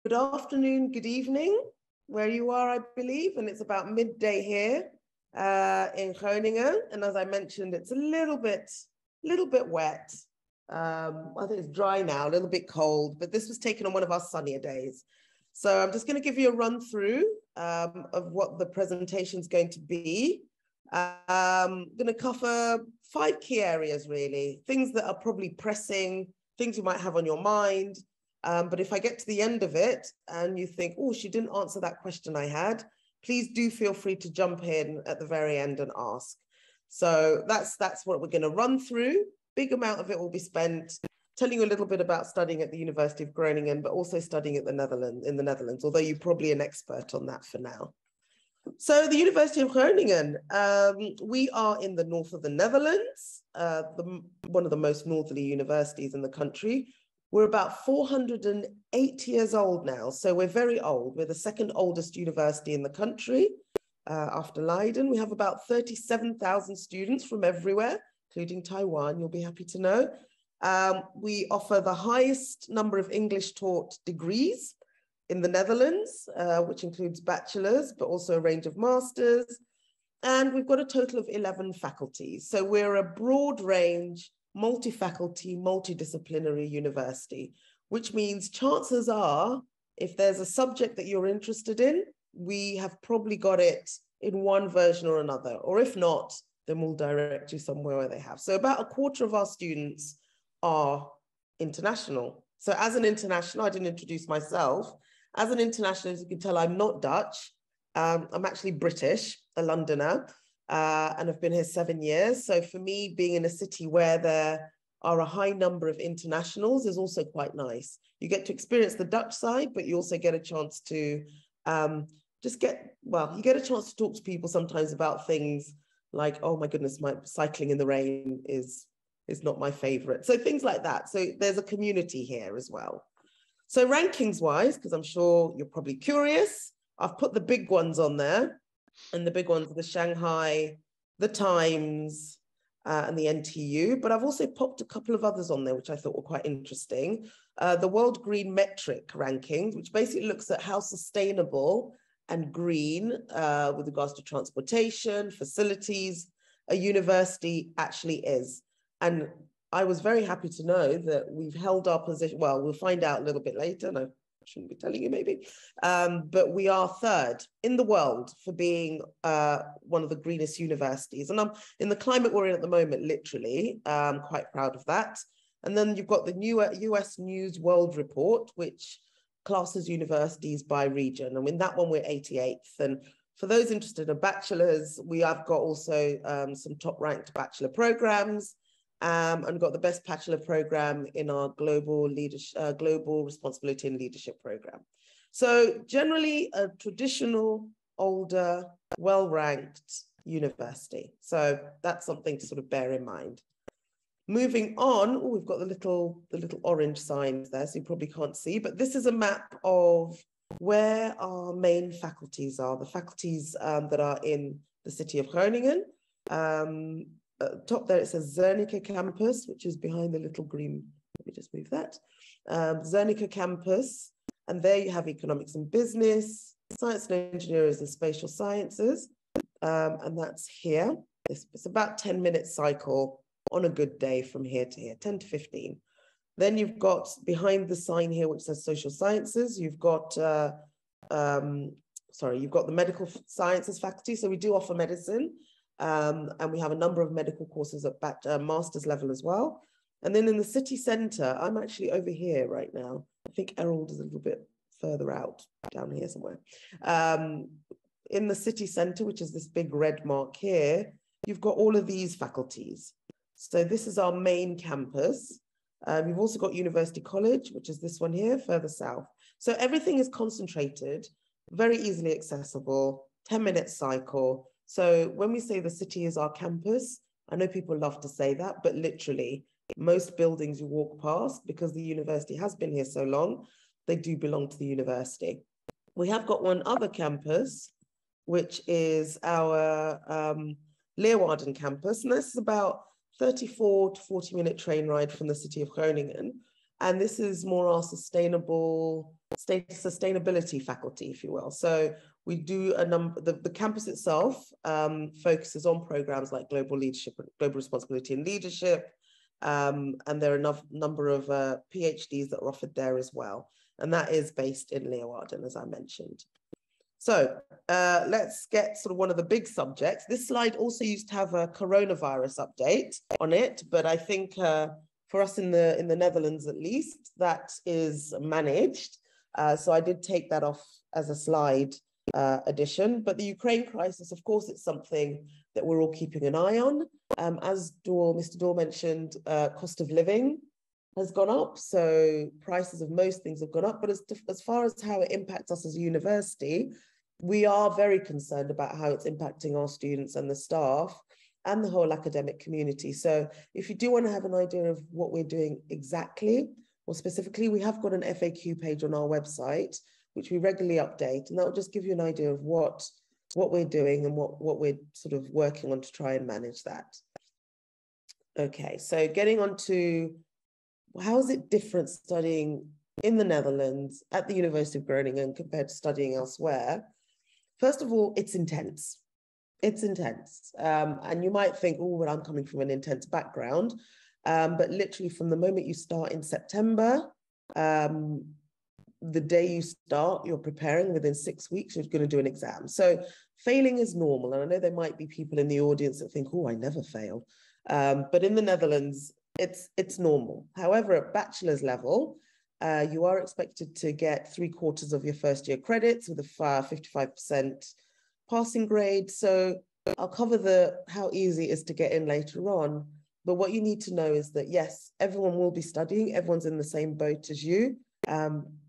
Good afternoon, good evening, where you are, I believe, and it's about midday here in Groningen. And as I mentioned, it's a little bit wet. I think it's dry now, a little bit cold, but this was taken on one of our sunnier days. So I'm just going to give you a run through of what the presentation is going to be. I'm going to cover 5 key areas, really, things that are probably pressing, things you might have on your mind. But if I get to the end of it and you think, oh, she didn't answer that question I had, please do feel free to jump in at the very end and ask. So that's what we're going to run through. Big amount of it will be spent telling you a little bit about studying at the University of Groningen, but also studying at the Netherlands, although you're probably an expert on that for now. So the University of Groningen, we are in the north of the Netherlands, one of the most northerly universities in the country. We're about 408 years old now, so we're very old. We're the second oldest university in the country after Leiden. We have about 37,000 students from everywhere, including Taiwan, you'll be happy to know. We offer the highest number of English taught degrees in the Netherlands, which includes bachelor's, but also a range of masters. And we've got a total of 11 faculties. So we're a broad range, multi-faculty, multidisciplinary university, which means chances are, if there's a subject that you're interested in, we have probably got it in one version or another, or if not, then we'll direct you somewhere where they have. So about a quarter of our students are international. So as an international, I didn't introduce myself. As an international, as you can tell, I'm not Dutch. I'm actually British, a Londoner. And I've been here 7 years. So for me, being in a city where there are a high number of internationals is also quite nice. You get to experience the Dutch side, but you also get a chance to you get a chance to talk to people sometimes about things like, oh my goodness, my cycling in the rain is not my favorite. So things like that. So there's a community here as well. So rankings wise, because I'm sure you're probably curious, I've put the big ones on there. And the big ones are the Shanghai, the Times, and the NTU. But I've also popped a couple of others on there, which I thought were quite interesting. The World Green Metric rankings, which basically looks at how sustainable and green with regards to transportation, facilities, a university actually is. And I was very happy to know that we've held our position. Well, we'll find out a little bit later. No, I shouldn't be telling you maybe, but we are 3rd in the world for being one of the greenest universities. And I'm in the climate we're in at the moment, literally, I'm quite proud of that. And then you've got the new US News World Report, which classes universities by region. And in that one, we're 88th. And for those interested in bachelor's, we have got also some top ranked bachelor programs. And got the best bachelor program in our global responsibility and leadership program. So generally a traditional, older, well-ranked university. So that's something to sort of bear in mind. Moving on, we've got the little orange signs there, so you probably can't see, but this is a map of where our main faculties are, the faculties that are in the city of Groningen. Top there, it says Zernike campus, which is behind the little green, let me just move that. Zernike campus, and there you have economics and business, science and engineering and spatial sciences, and that's here. It's about 10-minute cycle on a good day from here to here, 10 to 15. Then you've got behind the sign here, which says social sciences, you've got, you've got the medical sciences faculty, so we do offer medicine. And we have a number of medical courses at master's level as well. And then in the city centre, I'm actually over here right now. I think Errold is a little bit further out, down here somewhere. In the city centre, which is this big red mark here, you've got all of these faculties. So this is our main campus. You've also got University College, which is this one here, further south. So everything is concentrated, very easily accessible, 10-minute cycle. So when we say the city is our campus, I know people love to say that, but literally most buildings you walk past, because the university has been here so long, they do belong to the university. We have got one other campus, which is our Leeuwarden campus, and this is about 34 to 40-minute train ride from the city of Groningen. And this is more our sustainability faculty, if you will. So we do a number, the campus itself focuses on programs like global leadership, global responsibility and leadership. And there are a number of PhDs that are offered there as well. And that is based in Leeuwarden, as I mentioned. So let's get sort of one of the big subjects. This slide also used to have a coronavirus update on it, but I think for us in the Netherlands, at least, that is managed. So I did take that off as a slide addition. But the Ukraine crisis, of course, it's something that we're all keeping an eye on. As Mr. Dahl mentioned, cost of living has gone up. So prices of most things have gone up. But as far as how it impacts us as a university, we are very concerned about how it's impacting our students and the staff and the whole academic community. So if you do want to have an idea of what we're doing exactly, or specifically, we have got an FAQ page on our website, which we regularly update, and that will just give you an idea of what we're doing and what we're sort of working on to try and manage that. Okay, so getting on to how is it different studying in the Netherlands at the University of Groningen compared to studying elsewhere? First of all, it's intense. It's intense. And you might think, oh, well, I'm coming from an intense background. But literally from the moment you start in September, the day you start, you're preparing. Within 6 weeks, you're going to do an exam. So failing is normal. And I know there might be people in the audience that think, oh, I never fail. But in the Netherlands, it's normal. However, at bachelor's level, you are expected to get 3/4 of your first year credits with a 55% passing grade. So I'll cover how easy it is to get in later on. But what you need to know is that, yes, everyone will be studying. Everyone's in the same boat as you.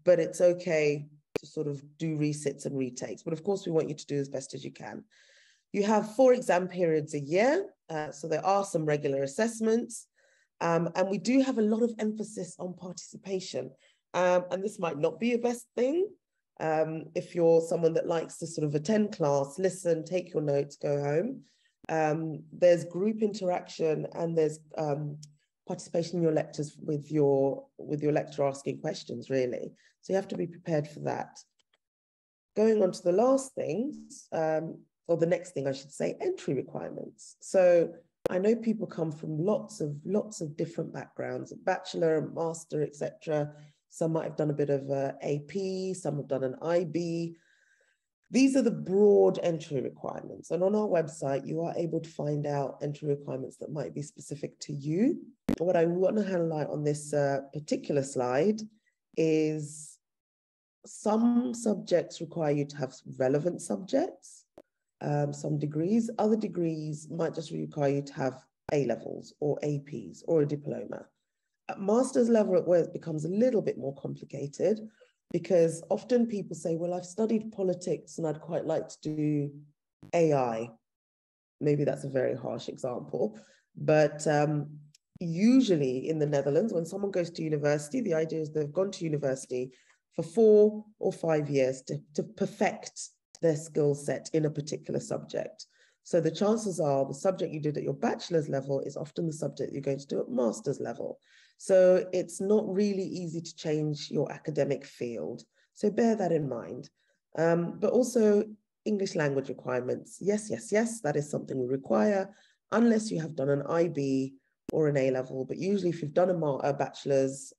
But it's okay to sort of do resits and retakes. But of course, we want you to do as best as you can. You have 4 exam periods a year. So there are some regular assessments. And we do have a lot of emphasis on participation. And this might not be a best thing. If you're someone that likes to sort of attend class, listen, take your notes, go home. There's group interaction and there's participation in your lectures with your lecturer asking questions, really. So you have to be prepared for that. Going on to the last things, or the next thing I should say, entry requirements. So I know people come from lots of different backgrounds, a bachelor, a master, etc. Some might have done a bit of AP, some have done an IB. These are the broad entry requirements. And on our website, you are able to find out entry requirements that might be specific to you. What I want to highlight on this particular slide is some subjects require you to have relevant subjects, some degrees. Other degrees might just require you to have A-levels or APs or a diploma. At master's level, it becomes a little bit more complicated, because often people say, well, I've studied politics and I'd quite like to do AI. Maybe that's a very harsh example, but usually in the Netherlands, when someone goes to university, the idea is they've gone to university for 4 or 5 years to perfect their skill set in a particular subject. So the chances are the subject you did at your bachelor's level is often the subject you're going to do at master's level. So it's not really easy to change your academic field. So bear that in mind. But also English language requirements. Yes, that is something we require, unless you have done an IB or an A-level. But usually if you've done a bachelor's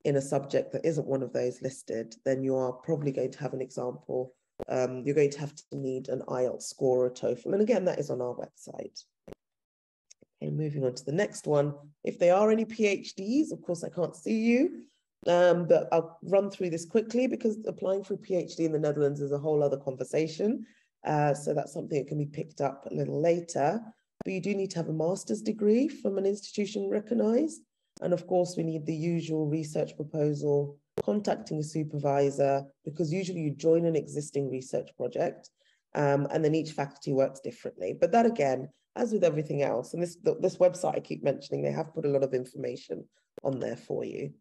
in a subject that isn't one of those listed, then you are probably going to have an example. You're going to have to need an IELTS score or a TOEFL. And again, that is on our website. Okay, moving on to the next one. If there are any PhDs, of course, I can't see you, but I'll run through this quickly because applying for a PhD in the Netherlands is a whole other conversation. So that's something that can be picked up a little later. But you do need to have a master's degree from an institution recognized. And of course, we need the usual research proposal, contacting a supervisor, because usually you join an existing research project, and then each faculty works differently. But that again, as with everything else, and this website I keep mentioning, they have put a lot of information on there for you.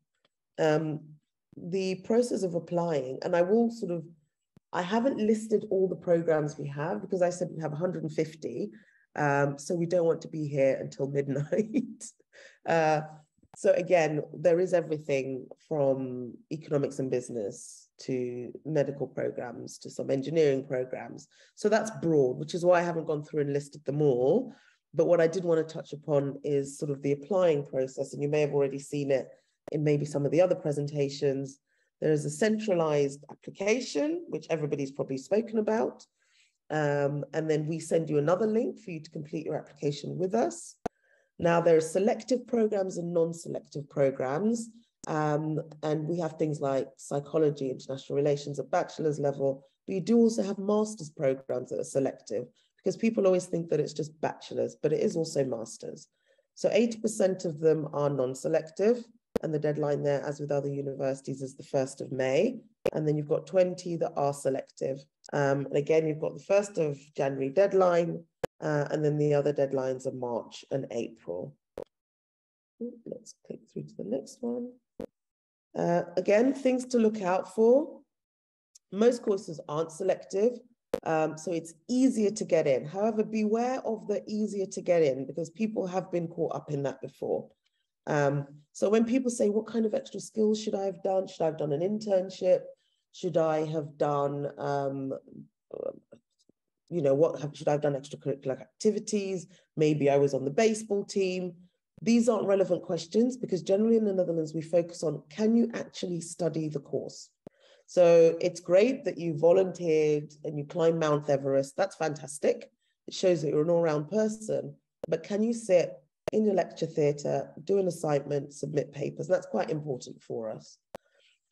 The process of applying, and I haven't listed all the programs we have because I said we have 150, so we don't want to be here until midnight. So again, there is everything from economics and business to medical programs to some engineering programs. So that's broad, which is why I haven't gone through and listed them all. But what I did want to touch upon is sort of the applying process, and you may have already seen it in maybe some of the other presentations. There is a centralized application, which everybody's probably spoken about. And then we send you another link for you to complete your application with us. Now, there are selective programs and non-selective programs. And we have things like psychology, international relations at bachelor's level, but you do also have master's programs that are selective, because people always think that it's just bachelor's, but it is also master's. So 80% of them are non-selective, and the deadline there, as with other universities, is the 1st of May. And then you've got 20 that are selective. And again, you've got the 1st of January deadline, and then the other deadlines are March and April. Let's click through to the next one. Again, things to look out for. Most courses aren't selective, so it's easier to get in. However, beware of the easier to get in, because people have been caught up in that before. So when people say, what kind of extra skills should I have done? Should I have done an internship? Should I have done, should I have done extracurricular activities? Maybe I was on the baseball team. These aren't relevant questions, because generally in the Netherlands, we focus on, can you actually study the course? So it's great that you volunteered and you climbed Mount Everest. That's fantastic. It shows that you're an all-round person. But can you sit in your lecture theatre, do an assignment, submit papers? That's quite important for us.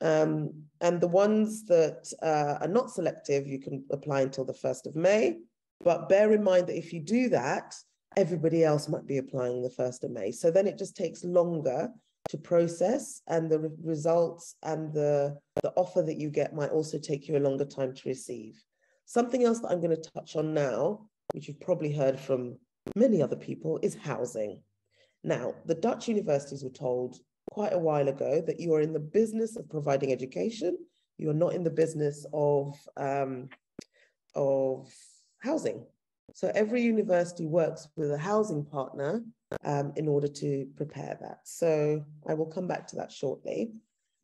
And the ones that are not selective, you can apply until the 1st of May. But bear in mind that if you do that, everybody else might be applying the 1st of May. So then it just takes longer to process, and the results and the offer that you get might also take you a longer time to receive. Something else that I'm going to touch on now, which you've probably heard from many other people, is housing. Now, the Dutch universities were told quite a while ago that you are in the business of providing education. You are not in the business of housing. So every university works with a housing partner in order to prepare that. So I will come back to that shortly.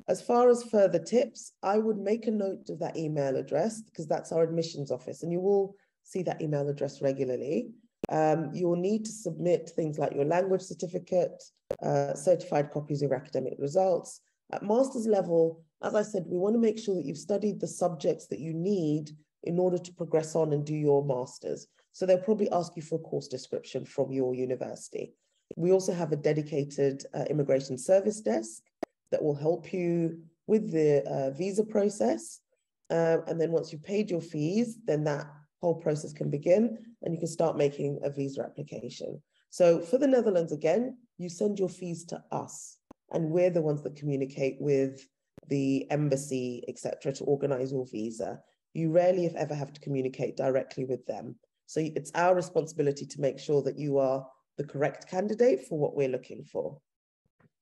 As far as further tips, I would make a note of that email address, because that's our admissions office, and you will see that email address regularly. You will need to submit things like your language certificate, certified copies of your academic results. At master's level, as I said, we want to make sure that you've studied the subjects that you need in order to progress on and do your master's. So they'll probably ask you for a course description from your university. We also have a dedicated immigration service desk that will help you with the visa process. And then once you've paid your fees, then that whole process can begin, and you can start making a visa application. So for the Netherlands, again, you send your fees to us, and we're the ones that communicate with the embassy, etc., to organize your visa. You rarely, if ever, have to communicate directly with them. So it's our responsibility to make sure that you are the correct candidate for what we're looking for.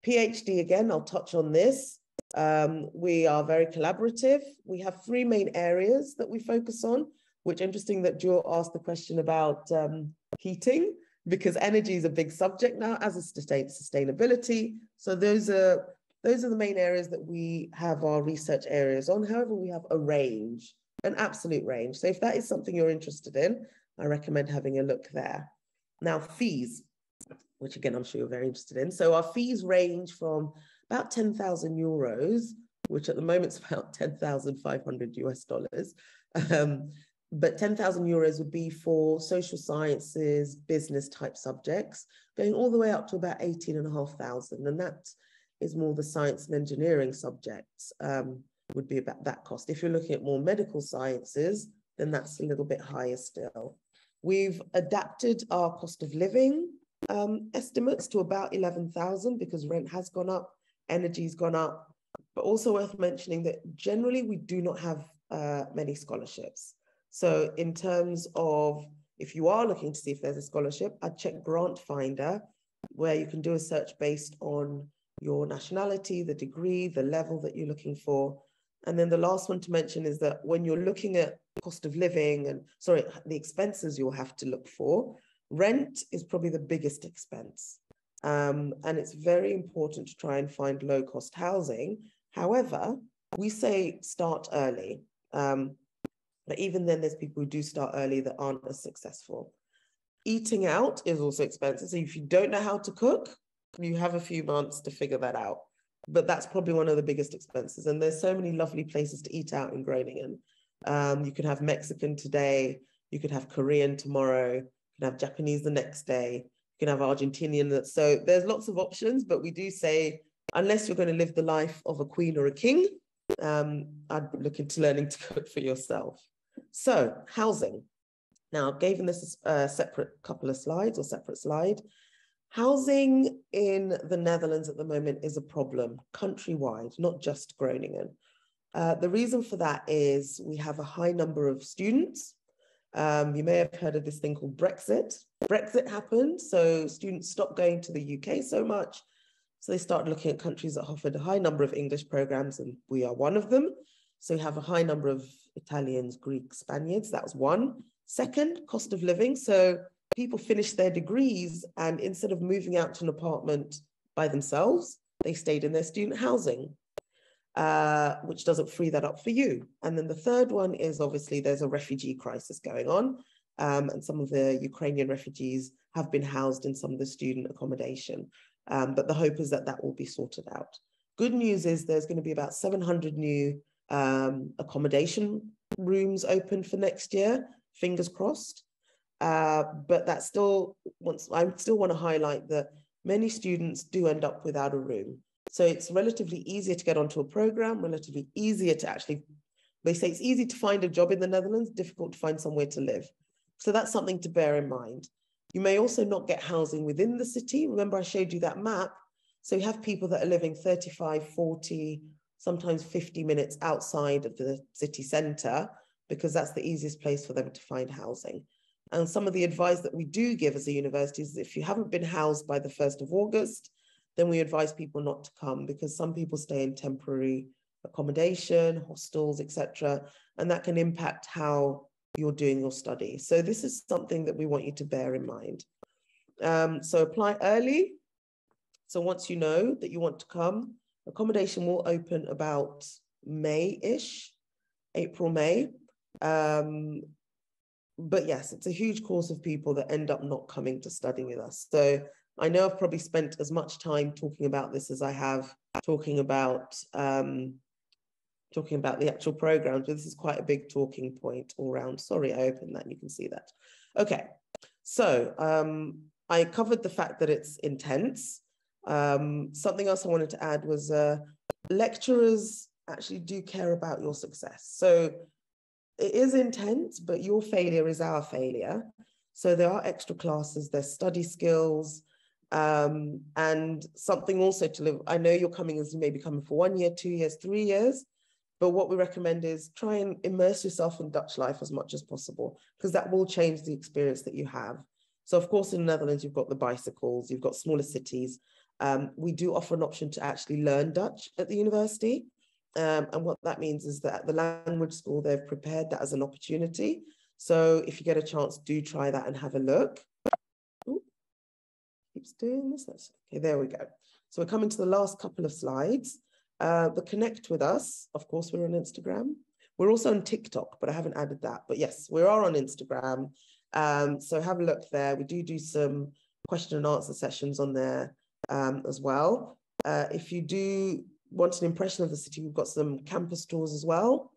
PhD, again, I'll touch on this. We are very collaborative. We have 3 main areas that we focus on, which interesting that Joe asked the question about heating, because energy is a big subject now, as is sustainability. So those are the main areas that we have our research areas on. However, we have a range, an absolute range. So if that is something you're interested in, I recommend having a look there. Now, fees, which again, I'm sure you're very interested in. So our fees range from about 10,000 euros, which at the moment is about 10,500 US dollars. But 10,000 euros would be for social sciences, business type subjects, going all the way up to about 18,500. And that is more the science and engineering subjects, would be about that cost. If you're looking at more medical sciences, then that's a little bit higher still. We've adapted our cost of living estimates to about 11,000, because rent has gone up, energy's gone up, but also worth mentioning that generally we do not have many scholarships. So in terms of, if you are looking to see if there's a scholarship, I'd check Grant Finder, where you can do a search based on your nationality, the degree, the level that you're looking for. And then the last one to mention is that when you're looking at cost of living and, the expenses you'll have to look for, rent is probably the biggest expense. And it's very important to try and find low-cost housing. However, we say start early. But even then, there's people who do start early that aren't as successful. Eating out is also expensive. So if you don't know how to cook, you have a few months to figure that out. But that's probably one of the biggest expenses. And there's so many lovely places to eat out in Groningen. You could have Mexican today, you could have Korean tomorrow, you can have Japanese the next day, you can have Argentinian. So there's lots of options, but we do say, unless you're going to live the life of a queen or a king, I'd look into learning to cook for yourself. So housing. Now, I've given this a separate couple of slides or separate slide. Housing in the Netherlands at the moment is a problem countrywide, not just Groningen. The reason for that is we have a high number of students. You may have heard of this thing called Brexit. Brexit happened, so students stopped going to the UK so much. So they started looking at countries that offered a high number of English programs, and we are one of them. So we have a high number of Italians, Greeks, Spaniards. That was one. Second, cost of living. So people finish their degrees, and instead of moving out to an apartment by themselves, they stayed in their student housing, which doesn't free that up for you. And then the third one is obviously there's a refugee crisis going on, and some of the Ukrainian refugees have been housed in some of the student accommodation. But the hope is that that will be sorted out. Good news is there's going to be about 700 new accommodation rooms open for next year, fingers crossed. But that's still, I still want to highlight that many students do end up without a room. So it's relatively easier to get onto a program, relatively easier to actually, they say it's easy to find a job in the Netherlands, difficult to find somewhere to live. So that's something to bear in mind. You may also not get housing within the city. Remember, I showed you that map. So you have people that are living 35, 40, sometimes 50 minutes outside of the city centre, because that's the easiest place for them to find housing. And some of the advice that we do give as a university is if you haven't been housed by the 1st of August, then we advise people not to come, because some people stay in temporary accommodation, hostels, etc. And that can impact how you're doing your study. So this is something that we want you to bear in mind. So apply early. So once you know that you want to come, accommodation will open about May-ish, April, May. But yes, it's a huge course of people that end up not coming to study with us. So I know I've probably spent as much time talking about this as I have talking about the actual programs, but this is quite a big talking point all around. Sorry, I opened that, and you can see that. Okay, so I covered the fact that it's intense. Something else I wanted to add was lecturers actually do care about your success. So it is intense, but your failure is our failure. So there are extra classes, there's study skills, and something also to live. I know you're coming as you may be coming for 1 year, 2 years, 3 years, but what we recommend is try and immerse yourself in Dutch life as much as possible, because that will change the experience that you have. So of course, in the Netherlands, you've got the bicycles, you've got smaller cities. We do offer an option to actually learn Dutch at the university. And what that means is that at the language school, they've prepared that as an opportunity. So if you get a chance, do try that and have a look. Ooh, keeps doing this. Okay, there we go. So we're coming to the last couple of slides. The connect with us, of course, we're on Instagram. We're also on TikTok, but I haven't added that. But yes, we are on Instagram. So have a look there. We do some question and answer sessions on there as well. If you do want an impression of the city, we've got some campus tours as well.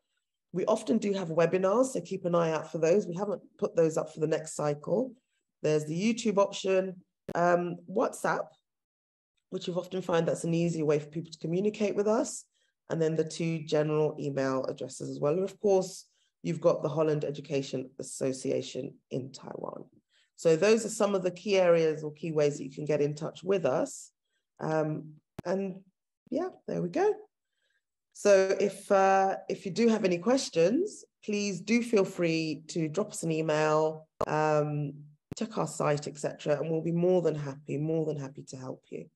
We often do have webinars, so keep an eye out for those. We haven't put those up for the next cycle. There's the YouTube option, WhatsApp, which you've often find that's an easy way for people to communicate with us, and then the 2 general email addresses as well. And of course, you've got the Holland Education Association in Taiwan. So those are some of the key areas or key ways that you can get in touch with us. And yeah, there we go. So if you do have any questions, please do feel free to drop us an email, check our site, etc., and we'll be more than happy to help you.